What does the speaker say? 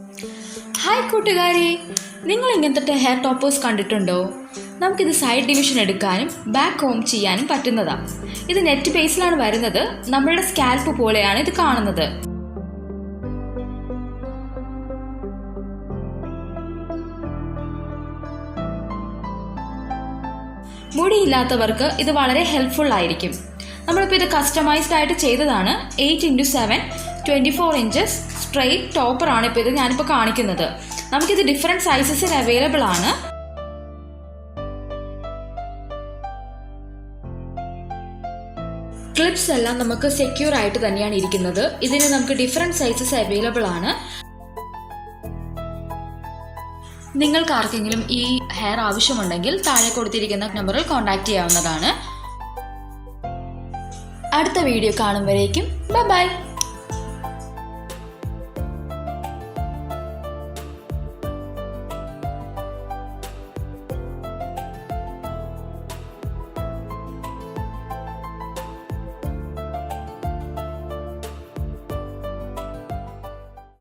Hi കൂട്ടുകാരെ, നിങ്ങൾ ഇങ്ങനത്തെ ഹെയർ ടോപ്പേഴ്സ് കണ്ടിട്ടുണ്ടോ? നമുക്കിത് സൈഡ് ഡിവിഷൻ എടുക്കാനും ബാക്ക് കോം ചെയ്യാനും പറ്റുന്നതാണ്. ഇത് നെറ്റ് ബേസിലാണ് വരുന്നത്. നമ്മളുടെ സ്കാൽപ്പ് പോലെയാണ് ഇത് കാണുന്നത്. മുടിയില്ലാത്തവർക്ക് ഇത് വളരെ ഹെൽപ്ഫുൾ ആയിരിക്കും. നമ്മളിപ്പോൾ ഇത് കസ്റ്റമൈസ്ഡ് ആയിട്ട് ചെയ്തതാണ്. 8x7 24 ഇഞ്ചസ് സ്ട്രെയിറ്റ് ടോപ്പറാണ് ഇപ്പോൾ ഇത് ഞാനിപ്പോൾ കാണിക്കുന്നത്. നമുക്കിത് ഡിഫറെൻറ്റ് സൈസസിൽ അവൈലബിൾ ആണ്. ക്ലിപ്സ് എല്ലാം നമുക്ക് സെക്യൂർ ആയിട്ട് തന്നെയാണ് ഇരിക്കുന്നത്. ഇതിന് നമുക്ക് ഡിഫറെൻറ്റ് സൈസസ് അവൈലബിൾ ആണ്. നിങ്ങൾക്ക് ആർക്കെങ്കിലും ഈ ഹെയർ ആവശ്യമുണ്ടെങ്കിൽ താഴെ കൊടുത്തിരിക്കുന്ന നമ്പറിൽ കോൺടാക്ട് ചെയ്യാവുന്നതാണ്. അടുത്ത വീഡിയോ കാണും വരേക്കും ബൈ ബൈ.